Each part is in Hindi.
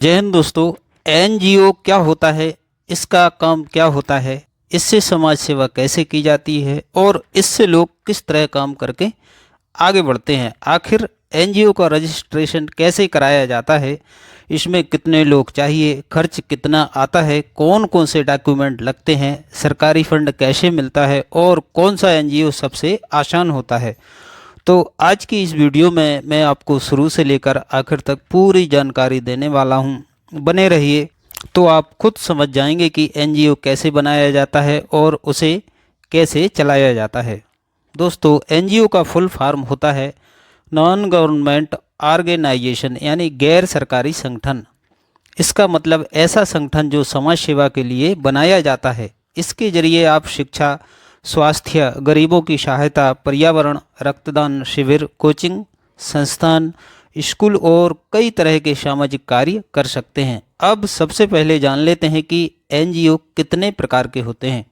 जय हिंद दोस्तों। एनजीओ क्या होता है, इसका काम क्या होता है, इससे समाज सेवा कैसे की जाती है और इससे लोग किस तरह काम करके आगे बढ़ते हैं। आखिर एनजीओ का रजिस्ट्रेशन कैसे कराया जाता है, इसमें कितने लोग चाहिए, खर्च कितना आता है, कौन कौन से डॉक्यूमेंट लगते हैं, सरकारी फंड कैसे मिलता है और कौन सा एनजीओ सबसे आसान होता है। तो आज की इस वीडियो में मैं आपको शुरू से लेकर आखिर तक पूरी जानकारी देने वाला हूं। बने रहिए तो आप खुद समझ जाएंगे कि एनजीओ कैसे बनाया जाता है और उसे कैसे चलाया जाता है। दोस्तों, एनजीओ का फुल फॉर्म होता है नॉन गवर्नमेंट ऑर्गेनाइजेशन, यानी गैर सरकारी संगठन। इसका मतलब ऐसा संगठन जो समाज सेवा के लिए बनाया जाता है। इसके जरिए आप शिक्षा, स्वास्थ्य, गरीबों की सहायता, पर्यावरण, रक्तदान शिविर, कोचिंग संस्थान, स्कूल और कई तरह के सामाजिक कार्य कर सकते हैं। अब सबसे पहले जान लेते हैं कि एनजीओ कितने प्रकार के होते हैं।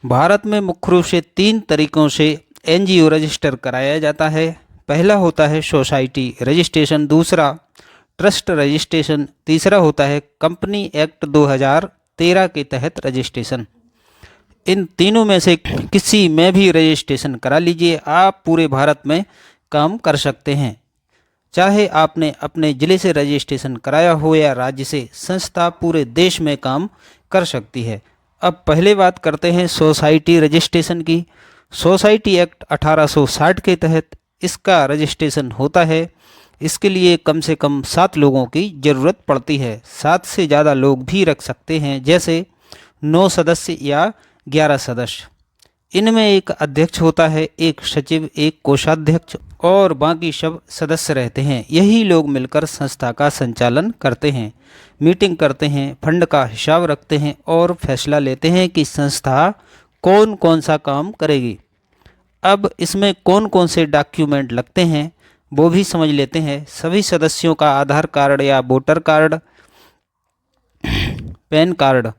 भारत में मुख्य रूप से 3 तरीकों से एनजीओ रजिस्टर कराया जाता है। पहला होता है सोसाइटी रजिस्ट्रेशन, दूसरा ट्रस्ट रजिस्ट्रेशन, तीसरा होता है कंपनी एक्ट 2013 के तहत रजिस्ट्रेशन। इन तीनों में से किसी में भी रजिस्ट्रेशन करा लीजिए, आप पूरे भारत में काम कर सकते हैं। चाहे आपने अपने ज़िले से रजिस्ट्रेशन कराया हो या राज्य से, संस्था पूरे देश में काम कर सकती है। अब पहले बात करते हैं सोसाइटी रजिस्ट्रेशन की। सोसाइटी एक्ट 1860 के तहत इसका रजिस्ट्रेशन होता है। इसके लिए कम से कम 7 लोगों की ज़रूरत पड़ती है। 7 से ज़्यादा लोग भी रख सकते हैं, जैसे 9 सदस्य या 11 सदस्य। इनमें एक अध्यक्ष होता है, एक सचिव, एक कोषाध्यक्ष और बाकी सब सदस्य रहते हैं। यही लोग मिलकर संस्था का संचालन करते हैं, मीटिंग करते हैं, फंड का हिसाब रखते हैं और फैसला लेते हैं कि संस्था कौन कौन सा काम करेगी। अब इसमें कौन कौन से डॉक्यूमेंट लगते हैं वो भी समझ लेते हैं। सभी सदस्यों का आधार कार्ड या voter card, pan card,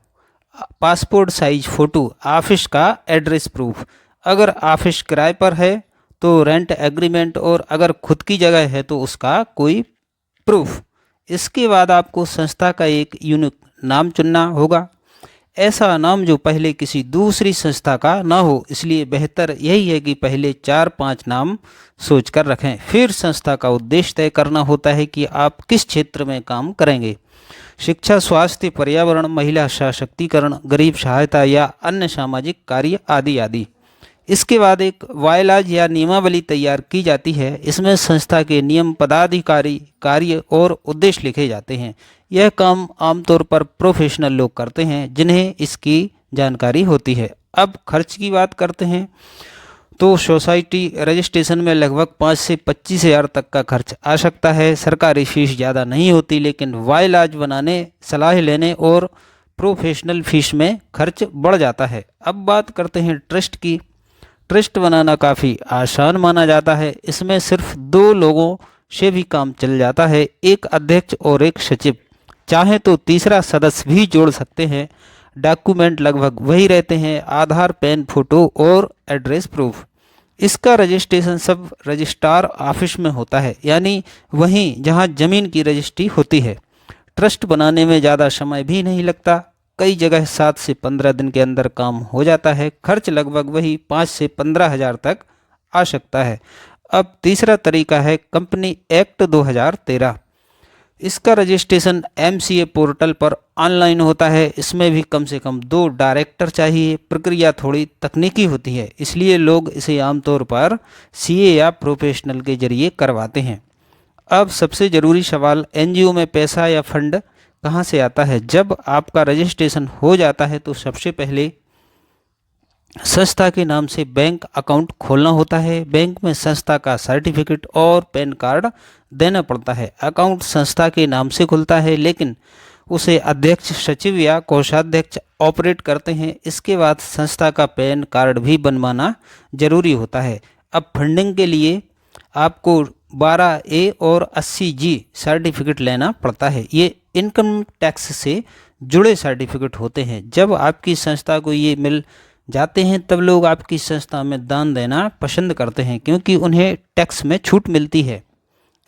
passport size photo, office का एड्रेस प्रूफ, अगर ऑफिस किराए पर है तो रेंट एग्रीमेंट और अगर खुद की जगह है तो उसका कोई प्रूफ। इसके बाद आपको संस्था का एक यूनिक नाम चुनना होगा। ऐसा नाम जो पहले किसी दूसरी संस्था का ना हो, इसलिए बेहतर यही है कि पहले 4-5 नाम सोचकर रखें। फिर संस्था का उद्देश्य तय करना होता है कि आप किस क्षेत्र में काम करेंगे। शिक्षा, स्वास्थ्य, पर्यावरण, महिला सशक्तिकरण, गरीब सहायता या अन्य सामाजिक कार्य आदि आदि। इसके बाद एक वायलाज या नियमावली तैयार की जाती है। इसमें संस्था के नियम, पदाधिकारी, कार्य और उद्देश्य लिखे जाते हैं। यह काम आमतौर पर प्रोफेशनल लोग करते हैं जिन्हें इसकी जानकारी होती है। अब खर्च की बात करते हैं तो सोसाइटी रजिस्ट्रेशन में लगभग 5 से 25 हज़ार तक का खर्च आ सकता है। सरकारी फीस ज़्यादा नहीं होती, लेकिन वाइलाज बनाने, सलाह लेने और प्रोफेशनल फीस में खर्च बढ़ जाता है। अब बात करते हैं ट्रस्ट की। ट्रस्ट बनाना काफ़ी आसान माना जाता है। इसमें सिर्फ 2 लोगों से भी काम चल जाता है, एक अध्यक्ष और एक सचिव। चाहे तो तीसरा सदस्य भी जोड़ सकते हैं। डॉक्यूमेंट लगभग वही रहते हैं, आधार, पैन, फोटो और एड्रेस प्रूफ। इसका रजिस्ट्रेशन सब रजिस्ट्रार ऑफिस में होता है, यानी वहीं जहां ज़मीन की रजिस्ट्री होती है। ट्रस्ट बनाने में ज़्यादा समय भी नहीं लगता, कई जगह 7 से 15 दिन के अंदर काम हो जाता है। खर्च लगभग वही 5 से 15 हज़ार तक आ सकता है। अब तीसरा तरीका है कंपनी एक्ट 2013। इसका रजिस्ट्रेशन एमसीए पोर्टल पर ऑनलाइन होता है। इसमें भी कम से कम 2 डायरेक्टर चाहिए। प्रक्रिया थोड़ी तकनीकी होती है, इसलिए लोग इसे आमतौर पर सीए या प्रोफेशनल के जरिए करवाते हैं। अब सबसे ज़रूरी सवाल, एनजीओ में पैसा या फंड कहाँ से आता है। जब आपका रजिस्ट्रेशन हो जाता है तो सबसे पहले संस्था के नाम से बैंक अकाउंट खोलना होता है। बैंक में संस्था का सर्टिफिकेट और पैन कार्ड देना पड़ता है। अकाउंट संस्था के नाम से खुलता है, लेकिन उसे अध्यक्ष, सचिव या कोषाध्यक्ष ऑपरेट करते हैं। इसके बाद संस्था का पैन कार्ड भी बनवाना जरूरी होता है। अब फंडिंग के लिए आपको 12A और 80G सर्टिफिकेट लेना पड़ता है। ये इनकम टैक्स से जुड़े सर्टिफिकेट होते हैं। जब आपकी संस्था को ये मिल जाते हैं तब लोग आपकी संस्था में दान देना पसंद करते हैं, क्योंकि उन्हें टैक्स में छूट मिलती है।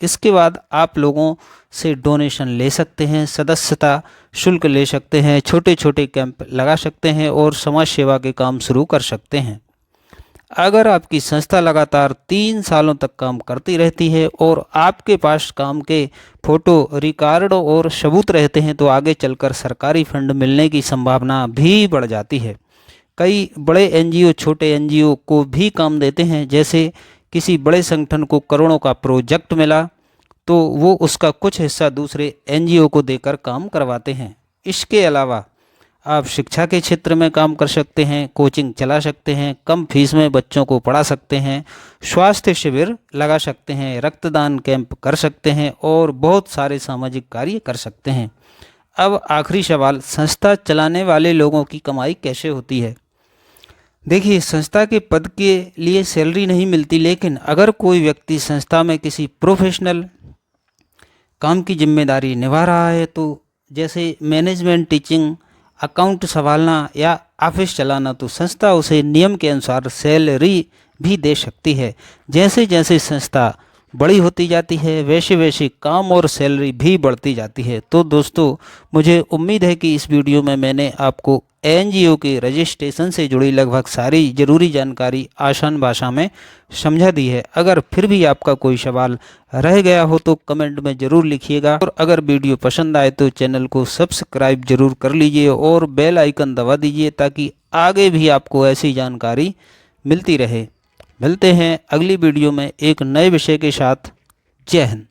इसके बाद आप लोगों से डोनेशन ले सकते हैं, सदस्यता शुल्क ले सकते हैं, छोटे छोटे कैंप लगा सकते हैं और समाज सेवा के काम शुरू कर सकते हैं। अगर आपकी संस्था लगातार 3 सालों तक काम करती रहती है और आपके पास काम के फोटो, रिकॉर्ड और सबूत रहते हैं तो आगे चलकर सरकारी फंड मिलने की संभावना भी बढ़ जाती है। कई बड़े एनजीओ छोटे एनजीओ को भी काम देते हैं। जैसे किसी बड़े संगठन को करोड़ों का प्रोजेक्ट मिला तो वो उसका कुछ हिस्सा दूसरे एनजीओ को देकर काम करवाते हैं। इसके अलावा आप शिक्षा के क्षेत्र में काम कर सकते हैं, कोचिंग चला सकते हैं, कम फीस में बच्चों को पढ़ा सकते हैं, स्वास्थ्य शिविर लगा सकते हैं, रक्तदान कैंप कर सकते हैं और बहुत सारे सामाजिक कार्य कर सकते हैं। अब आखिरी सवाल, संस्था चलाने वाले लोगों की कमाई कैसे होती है? देखिए, संस्था के पद के लिए सैलरी नहीं मिलती, लेकिन अगर कोई व्यक्ति संस्था में किसी प्रोफेशनल काम की जिम्मेदारी निभा रहा है, तो जैसे मैनेजमेंट, टीचिंग, अकाउंट संभालना या ऑफिस चलाना, तो संस्था उसे नियम के अनुसार सैलरी भी दे सकती है। जैसे जैसे संस्था बड़ी होती जाती है वैसे वैसे काम और सैलरी भी बढ़ती जाती है। तो दोस्तों, मुझे उम्मीद है कि इस वीडियो में मैंने आपको एनजीओ के रजिस्ट्रेशन से जुड़ी लगभग सारी ज़रूरी जानकारी आसान भाषा में समझा दी है। अगर फिर भी आपका कोई सवाल रह गया हो तो कमेंट में ज़रूर लिखिएगा और अगर वीडियो पसंद आए तो चैनल को सब्सक्राइब जरूर कर लीजिए और बेल आइकन दबा दीजिए ताकि आगे भी आपको ऐसी जानकारी मिलती रहे। मिलते हैं अगली वीडियो में एक नए विषय के साथ। जय हिंद।